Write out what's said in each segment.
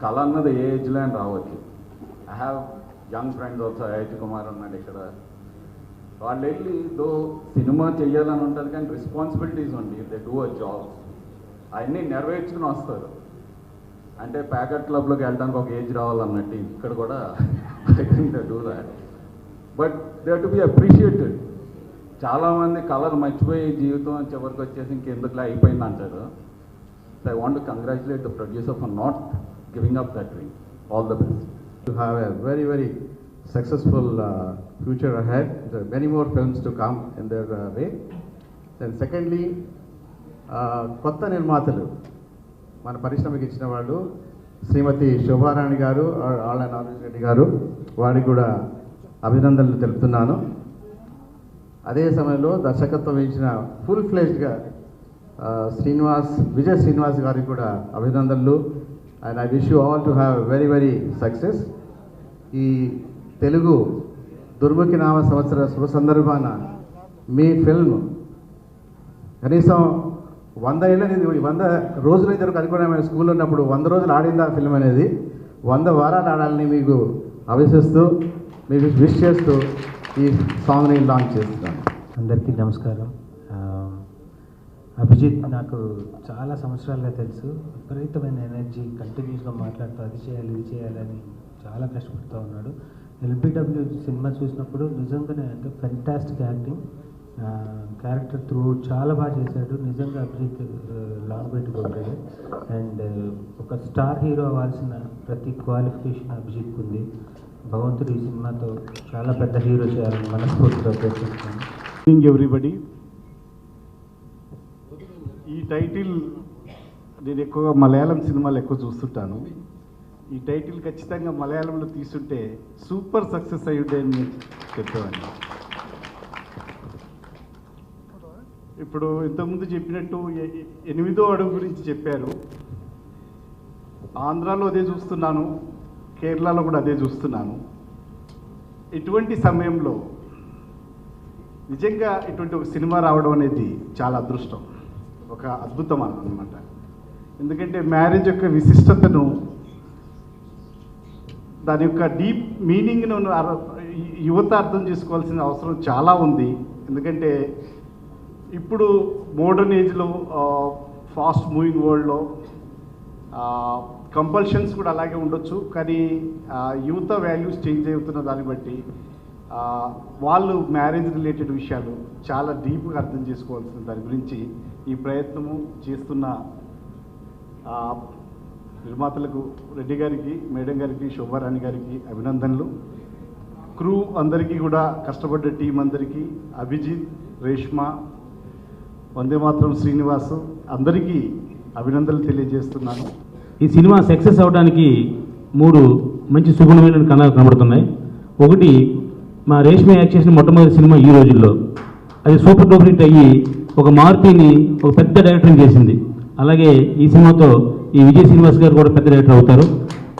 కళ అన్నది ఏ ఏజ్లో అని రావచ్చు. I have young friends also. IIT Kumar ఉన్నాడు ఇక్కడ. వాళ్ళు వెళ్ళి దో సినిమా చెయ్యాలని ఉంటుంది కానీ రెస్పాన్సిబిలిటీస్ ఉంది. దే డూ అ జాబ్, అవన్నీ నెరవేర్చుకుని వస్తారు. అంటే ప్యాకెట్ క్లబ్లోకి వెళ్ళడానికి ఒక ఏజ్ రావాలన్నట్టు ఇక్కడ కూడా I think they do that. But they to be appreciated. చాలామంది కళలు మర్చిపోయి జీవితం చివరికి వచ్చేసి ఇంకెందుకులా అయిపోయింది అంటారు. So I want to congratulate the producer for not giving up that dream. All the best. You have a very, very successful future ahead. There are many more films to come in their way. Then secondly, కొత్త నిర్మాతలు మన పరిశ్రమకి ఇచ్చిన వాళ్ళు శ్రీమతి శోభారాణి గారు, ఆళ్ళ నారాయణ రెడ్డి గారు, వారికి కూడా అభినందనలు తెలుపుతున్నాను. అదే సమయంలో దర్శకత్వం వహించిన ఫుల్ ఫ్లెజ్డ్గా విజయ్ శ్రీనివాస్ గారికి కూడా అభినందనలు. And I wish you all to have very very success. ఈ తెలుగు దుర్ముఖి నామ సంవత్సర శుభ సందర్భాన మీ ఫిల్మ్ కనీసం 100 ఏళ్ళ 100 రోజులు అయితే అనుకున్నాము. స్కూల్లో ఉన్నప్పుడు 100 రోజులు ఆడింది ఆ ఫిల్మ్ అనేది. 100 వారాలు ఆడాలని మీకు అభిషిస్తూ, మీకు విష్ చేస్తూ ఈ సాంగ్ని లాంచ్ చేస్తున్నాను. అందరికీ నమస్కారం. అభిజిత్ నాకు చాలా సంవత్సరాలుగా తెలుసు. విపరీతమైన ఎనర్జీ, కంటిన్యూస్గా మాట్లాడుతూ అది చేయాలి ఇది చేయాలని చాలా కష్టపడుతూ ఉన్నాడు. ఎల్బిడబ్ల్యూ సినిమా చూసినప్పుడు నిజంగానే అంటే ఫెంటాస్టిక్ యాక్టింగ్, క్యారెక్టర్ త్రూ చాలా బాగా చేశాడు. నిజంగా Abhijit long way to go. And ఒక స్టార్ హీరో అవ్వాల్సిన ప్రతి క్వాలిఫికేషన్ అభిజిత్కి ఉంది. భగవంతుడు ఈ సినిమాతో చాలా పెద్ద హీరో చేయాలని మనస్ఫూర్తిగా కోరుకుంటున్నాను. ఎవ్రీబడి, ఈ టైటిల్ నేను ఎక్కువగా మలయాళం సినిమాలు ఎక్కువ చూస్తుంటాను. ఈ టైటిల్ ఖచ్చితంగా మలయాళంలో తీసుంటే సూపర్ సక్సెస్ అయ్యుండే అని చెప్పేవాడిని. ఇప్పుడు ఇంతకుముందు చెప్పినట్టు 8వ అడుగు గురించి చెప్పారు. ఆంధ్రాలో అదే చూస్తున్నాను, కేరళలో కూడా అదే చూస్తున్నాను. ఇటువంటి సమయంలో నిజంగా ఇటువంటి ఒక సినిమా రావడం అనేది చాలా అదృష్టం, ఒక అద్భుతం అన్నమాట. ఎందుకంటే మ్యారేజ్ యొక్క విశిష్టతను, దాని యొక్క డీప్ మీనింగ్ను యువత అర్థం చేసుకోవాల్సిన అవసరం చాలా ఉంది. ఎందుకంటే ఇప్పుడు మోడర్న్ ఏజ్లో, ఫాస్ట్ మూవింగ్ వరల్డ్లో కంపల్షన్స్ కూడా అలాగే ఉండొచ్చు. కానీ యువత వాల్యూస్ చేంజ్ అవుతున్న దాన్ని బట్టి వాళ్ళు మ్యారేజ్ రిలేటెడ్ విషయాలు చాలా డీప్గా అర్థం చేసుకోవాల్సిన దాని గురించి ఈ ప్రయత్నము చేస్తున్న నిర్మాతలకు, రెడ్డి గారికి, మేడం గారికి, శోభారాణి గారికి అభినందనలు. క్రూ అందరికీ కూడా, కష్టపడ్డ టీం అందరికీ, అభిజిత్, రేష్మ, వందే మాత్రం శ్రీనివాస్ అందరికీ అభినందనలు తెలియజేస్తున్నాను. ఈ సినిమా సక్సెస్ అవడానికి 3 మంచి సుగుణమైన కళలు కనబడుతున్నాయి. ఒకటి, మా రేష్మ యాక్ట్ చేసిన మొట్టమొదటి సినిమా ఈ రోజుల్లో అది సూపర్ డూపర్ హిట్ అయ్యి ఒక మారుతిని ఒక పెద్ద డైరెక్టర్ని చేసింది. అలాగే ఈ సినిమాతో ఈ విజయ్ శ్రీనివాస్ గారు కూడా పెద్ద డైరెక్టర్ అవుతారు.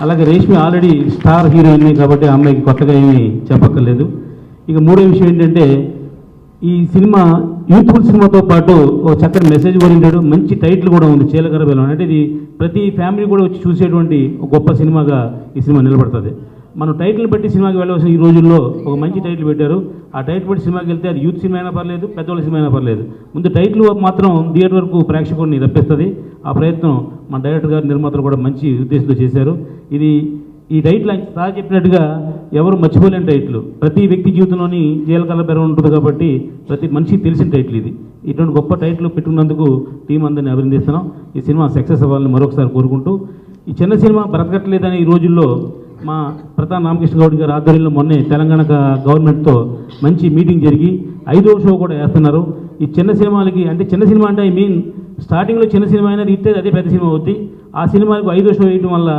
అలాగే రేష్మి ఆల్రెడీ స్టార్ హీరోయిన్ కాబట్టి ఆ అమ్మాయికి కొత్తగా ఏమీ చెప్పక్కర్లేదు. ఇక మూడో విషయం ఏంటంటే, ఈ సినిమా యూత్ఫుల్ సినిమాతో పాటు ఒక చక్కని మెసేజ్ ఓరియంటెడ్ మంచి టైటిల్ కూడా ఉంది, చీలకర్ర బెల్లం. అంటే ఇది ప్రతి ఫ్యామిలీ కూడా వచ్చి చూసేటువంటి ఒక గొప్ప సినిమాగా ఈ సినిమా నిలబడుతుంది. మనం టైటిల్ బట్టి సినిమాకి వెళ్ళవలసిన ఈ రోజుల్లో ఒక మంచి టైటిల్ పెట్టారు. ఆ టైటిల్ బట్టి సినిమాకి వెళ్తే అది యూత్ సినిమా అయినా పర్లేదు, పెద్దవాళ్ళ సినిమా అయినా పర్లేదు, ముందు టైటిల్ మాత్రం థియేటర్ వరకు ప్రేక్షకుడిని రప్పిస్తుంది. ఆ ప్రయత్నం మన డైరెక్టర్ గారు, నిర్మాతలు కూడా మంచి ఉద్దేశంతో చేశారు. ఈ టైటిల్ సార్ చెప్పినట్టుగా ఎవరు మర్చిపోలేని టైటిల్. ప్రతి వ్యక్తి జీవితంలోని జీలకర్ర బెల్లం ఉంటుంది కాబట్టి ప్రతి మనిషికి తెలిసిన టైటిల్ ఇది. ఇటువంటి గొప్ప టైటిల్ పెట్టుకున్నందుకు టీం అందరినీ అభినందిస్తున్నాం. ఈ సినిమా సక్సెస్ అవ్వాలని మరొకసారి కోరుకుంటూ, ఈ చిన్న సినిమా బ్రతకట్లేదని ఈ రోజుల్లో మా ప్రతాప్ రామకృష్ణ గౌడ్ గారి ఆధ్వర్యంలో మొన్నే తెలంగాణ గవర్నమెంట్తో మంచి మీటింగ్ జరిగి 5వ షో కూడా వేస్తున్నారు. ఈ చిన్న సినిమాలకి, అంటే చిన్న సినిమా అంటే ఐ మీన్ స్టార్టింగ్లో చిన్న సినిమా అయినా తీస్తే అదే పెద్ద సినిమా అవుద్ది. ఆ సినిమాకి 5వ షో వేయడం వల్ల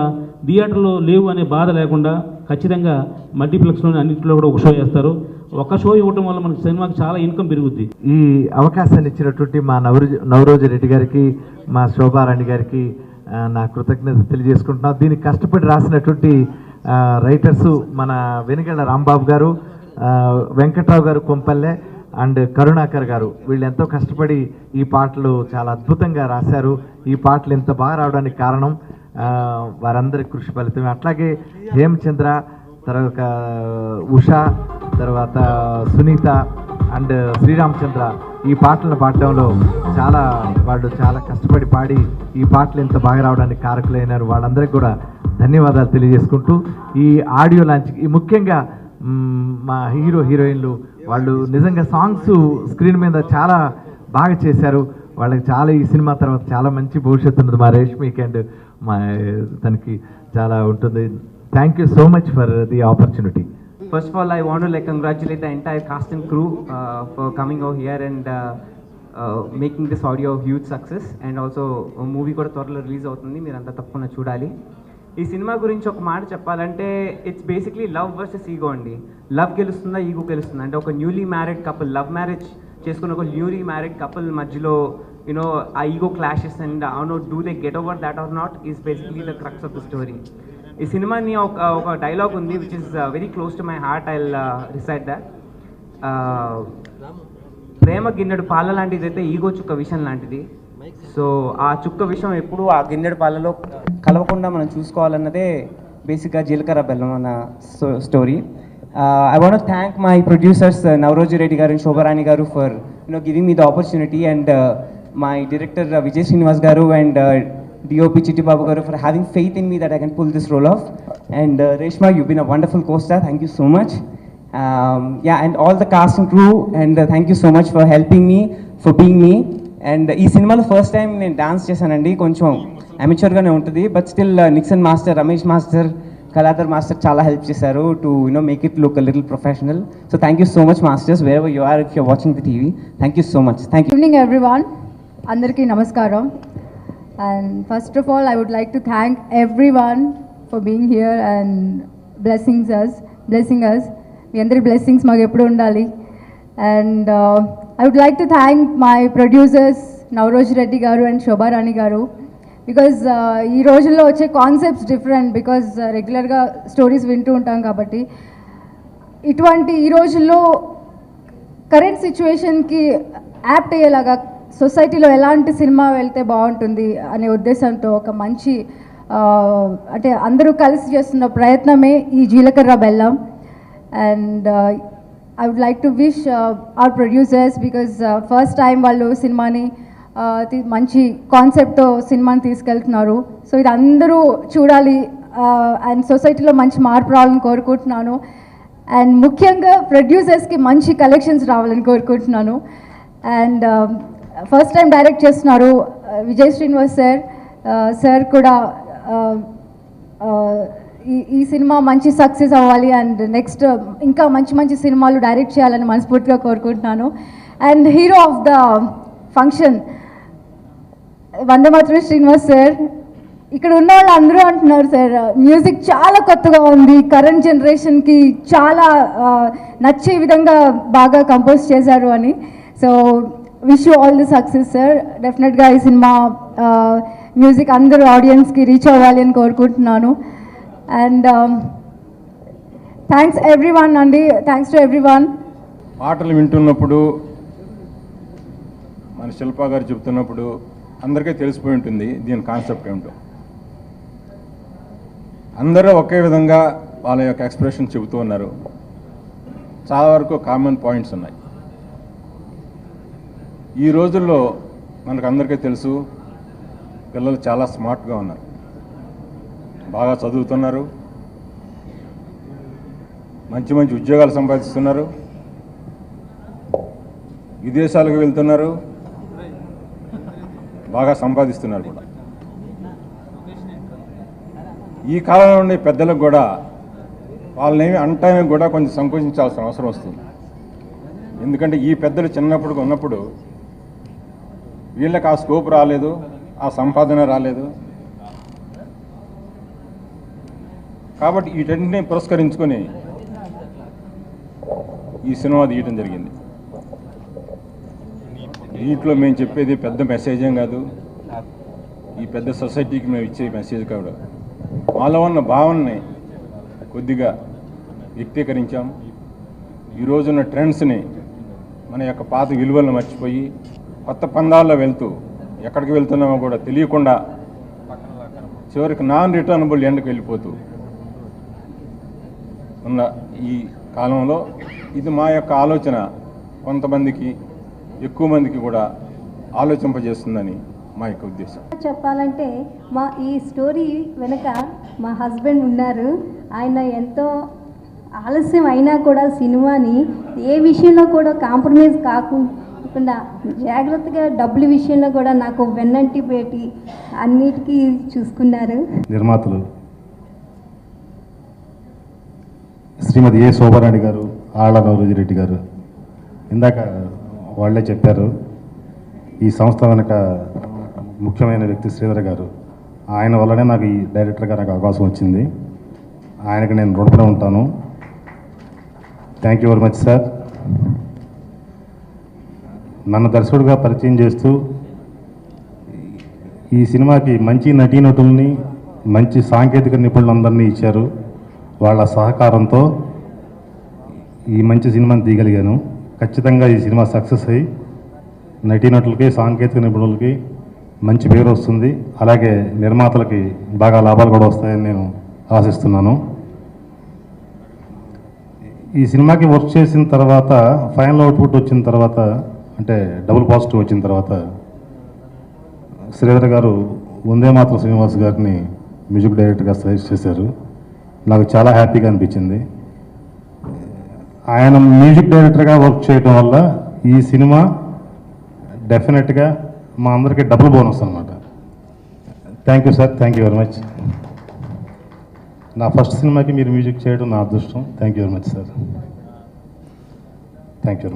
థియేటర్లో లేవు అనే బాధ లేకుండా ఖచ్చితంగా మల్టీప్లెక్స్లోని అన్నింటిలో కూడా ఒక షో వేస్తారు. ఒక షో ఇవ్వడం వల్ల మనకి సినిమాకి చాలా ఇన్కమ్ పెరుగుద్ది. ఈ అవకాశాన్ని ఇచ్చినటువంటి మా నవరోజు రెడ్డి గారికి, మా శోభారాణి గారికి నా కృతజ్ఞత తెలియజేసుకుంటున్నాం. దీనికి కష్టపడి రాసినటువంటి రైటర్సు మన వెనుగళ్ళ రాంబాబు గారు, వెంకట్రావు గారు కొంపల్లె అండ్ కరుణాకర్ గారు, వీళ్ళు ఎంతో కష్టపడి ఈ పాటలు చాలా అద్భుతంగా రాశారు. ఈ పాటలు ఎంత బాగా రావడానికి కారణం వారందరి కృషి ఫలితమే. అట్లాగే హేమచంద్ర, తర్వాత ఉషా, తర్వాత సునీత అండ్ శ్రీరామచంద్ర ఈ పాటలను పాడడంలో వాళ్ళు చాలా కష్టపడి పాడి ఈ పాటలు ఇంత బాగా రావడానికి కారకులైనారు. వాళ్ళందరికీ కూడా ధన్యవాదాలు తెలియజేసుకుంటూ ఈ ఆడియో లాంచ్కి ముఖ్యంగా మా హీరోయిన్లు వాళ్ళు నిజంగా సాంగ్స్ స్క్రీన్ మీద చాలా బాగా చేశారు. వాళ్ళకి చాలా ఈ సినిమా తర్వాత చాలా మంచి భవిష్యత్తు ఉంటుంది. మా రేష్మికి అండ్ తనకి చాలా ఉంటుంది. Thank you so much for the opportunity. First of all, I want to congratulate the entire cast and crew for coming over here and making this audio a huge success. And also movie కూడా త్వరలో release అవుతుంది, మీరంతా తప్పకుండా చూడాలి. ఈ cinema గురించి ఒక మాట చెప్పాలంటే it's basically love versus ego అండి. లవ్ గెలుస్తుందా, ఈగో గెలుస్తుందా అంటే ఒక newly married couple love marriage చేసుకున్న ఒక న్యూలీ మ్యారీడ్ కపుల్ మధ్యలో ఆ ego clashes and do they get over that or not is basically the crux of the story. ఈ సినిమాని ఒక డైలాగ్ ఉంది which is very close to my heart. I recite that. ప్రేమ గిన్నెడు పాల లాంటిది అయితే ఈగో చుక్క విషయం లాంటిది. సో ఆ చుక్క విషయం ఎప్పుడు ఆ గిన్నెడు పాలలో కలవకుండా మనం చూసుకోవాలన్నదే బేసిక్గా జీలకర్ర బెల్లం అన్న story. I want to thank my producers Navroji Reddy garu and Shobharani garu for giving me the opportunity, and my director Vijay Srinivas garu and DOP Chitti Babu garu for having faith in me that I can pull this role off. And Reshma, you've been a wonderful co-star. Thank you so much. And all the cast and crew, and thank you so much for helping me, for being me. And ee cinema lo first time నేను dance చేశానండి. కొంచెం amateur గానే ఉంటుంది, but still Nixon master, Ramesh master, Kaladhar master చాలా help చేశారు to make it look a little professional. So thank you so much masters, wherever you are, if you are watching the TV. Thank you so much. Thank you. Good evening everyone. అందరికీ నమస్కారం. And first of all, I would like to thank everyone for being here and blessing us. మీ అందరి blessings మాకు ఎప్పుడు ఉండాలి. And I would like to thank my producers Navroji Reddy garu and Shobharani garu, because ఈ రోజుల్లో వచ్చే concepts different, because రెగ్యులర్గా stories వింటూ ఉంటాం కాబట్టి ఇటువంటి ఈ రోజుల్లో కరెంట్ సిచ్యువేషన్కి యాప్ట్ అయ్యేలాగా సొసైటీలో ఎలాంటి సినిమా వెళ్తే బాగుంటుంది అనే ఉద్దేశంతో ఒక మంచి అంటే అందరూ కలిసి చేస్తున్న ప్రయత్నమే ఈ జీలకర్ర బెల్లం. And I would like to wish our producers, because first time వాళ్ళు సినిమాని మంచి కాన్సెప్ట్తో సినిమాని తీసుకెళ్తున్నారు. సో ఇది అందరూ చూడాలి అండ్ సొసైటీలో మంచి మార్పు రావాలని కోరుకుంటున్నాను. అండ్ ముఖ్యంగా ప్రొడ్యూసర్స్కి మంచి కలెక్షన్స్ రావాలని కోరుకుంటున్నాను. అండ్ ఫస్ట్ టైం డైరెక్ట్ చేస్తున్నారు విజయ్ శ్రీనివాస్ సార్ కూడా ఈ సినిమా మంచి సక్సెస్ అవ్వాలి అండ్ నెక్స్ట్ ఇంకా మంచి మంచి సినిమాలు డైరెక్ట్ చేయాలని మనస్ఫూర్తిగా కోరుకుంటున్నాను. And hero of the function Vandemataram Srinivas sir. ఇక్కడ ఉన్న వాళ్ళు అందరూ అంటున్నారు సార్ మ్యూజిక్ చాలా కొత్తగా ఉంది, కరెంట్ జనరేషన్కి చాలా నచ్చే విధంగా బాగా కంపోజ్ చేశారు అని. So wish you all the success sir. డెఫినెట్గా ఈ సినిమా మ్యూజిక్ అందరూ ఆడియన్స్కి రీచ్ అవ్వాలి అని కోరుకుంటున్నాను. అండ్ థ్యాంక్స్ ఎవ్రీవన్ అండి, థ్యాంక్స్ టు ఎవ్రీవన్. పాటలు వింటున్నప్పుడు మన శిల్పా గారు చెప్తున్నప్పుడు అందరికీ తెలిసిపోయి ఉంటుంది దీని కాన్సెప్ట్ ఏమిటో. అందరూ ఒకే విధంగా వాళ్ళ యొక్క ఎక్స్ప్రెషన్ చెబుతూ ఉన్నారు. చాలా వరకు కామన్ పాయింట్స్ ఉన్నాయి. ఈ రోజుల్లో మనకు అందరికీ తెలుసు పిల్లలు చాలా స్మార్ట్గా ఉన్నారు, బాగా చదువుతున్నారు, మంచి మంచి ఉద్యోగాలు సంపాదిస్తున్నారు, విదేశాలకు వెళ్తున్నారు, బాగా సంపాదిస్తున్నారు కూడా. ఈ కాలంలో ఉండే పెద్దలకు కూడా వాళ్ళనేమి అంటానికి కూడా కొంచెం సంకోచించాల్సిన అవసరం వస్తుంది. ఎందుకంటే ఈ పెద్దలు చిన్నప్పుడు ఉన్నప్పుడు వీళ్ళకి ఆ స్కోప్ రాలేదు, ఆ సంపాదన రాలేదు. కాబట్టి వీటన్నిటిని పురస్కరించుకొని ఈ సినిమా తీయటం జరిగింది. దీంట్లో మేము చెప్పేది పెద్ద మెసేజ్ ఏం కాదు, ఈ పెద్ద సొసైటీకి మేము ఇచ్చే మెసేజ్ కాదు. మాలో ఉన్న భావనని కొద్దిగా వ్యక్తీకరించాం. ఈరోజున్న ట్రెండ్స్ని, మన యొక్క పాత విలువలను మర్చిపోయి కొత్త పందాల్లో వెళ్తూ ఎక్కడికి వెళ్తున్నామో కూడా తెలియకుండా చివరికి నాన్ రిటర్నబుల్ ఎండ్కి వెళ్ళిపోతూ ఉన్న ఈ కాలంలో ఇది మా యొక్క ఆలోచన కొంతమందికి ఎక్కువ మందికి కూడా ఆలోచింపజేస్తుందని మా యొక్క ఉద్దేశం. చెప్పాలంటే మా ఈ స్టోరీ వెనుక మా హస్బెండ్ ఉన్నారు. ఆయన ఎంతో ఆలస్యం అయినా కూడా సినిమాని ఏ విషయంలో కూడా కాంప్రమైజ్ కాకుండా జాగ్రత్తగా డబ్బుల విషయంలో కూడా నాకు వెన్నంటి పెట్టి అన్నిటికీ చూసుకున్నారు. నిర్మాతలు శ్రీమతి ఏ శోభారాణి గారు, ఆళ్ల నవరోజిరెడ్డి గారు, ఇందాక వాళ్ళే చెప్పారు. ఈ సంస్థ వెనక ముఖ్యమైన వ్యక్తి శ్రీధర్ గారు. ఆయన వల్లనే నాకు ఈ డైరెక్టర్గా నాకు అవకాశం వచ్చింది. ఆయనకు నేను రుణపడి ఉంటాను. Thank you very much sir. నన్ను దర్శకుడిగా పరిచయం చేస్తూ ఈ సినిమాకి మంచి నటీనటుల్ని, మంచి సాంకేతిక నిపుణులందరినీ ఇచ్చారు. వాళ్ళ సహకారంతో ఈ మంచి సినిమాని తీయగలిగాను. ఖచ్చితంగా ఈ సినిమా సక్సెస్ అయ్యి నటీనటులకి, సాంకేతిక నిపుణులకి మంచి పేరు వస్తుంది. అలాగే నిర్మాతలకి బాగా లాభాలు కూడా వస్తాయని నేను ఆశిస్తున్నాను. ఈ సినిమాకి వర్క్ చేసిన తర్వాత ఫైనల్ అవుట్పుట్ వచ్చిన తర్వాత, అంటే డబుల్ పాజిటివ్ వచ్చిన తర్వాత శ్రీధర్ గారు వందే మాతరం శ్రీనివాస్ గారిని మ్యూజిక్ డైరెక్టర్గా సజెస్ట్ చేశారు. నాకు చాలా హ్యాపీగా అనిపించింది. ఆయన మ్యూజిక్ డైరెక్టర్గా వర్క్ చేయడం వల్ల ఈ సినిమా డెఫినెట్గా మా అందరికీ డబుల్ బోనస్ అనమాట. Thank you sir. Thank you very much. నా ఫస్ట్ సినిమాకి మీరు మ్యూజిక్ చేయడం నా అదృష్టం. Thank you very much sir. Thank you.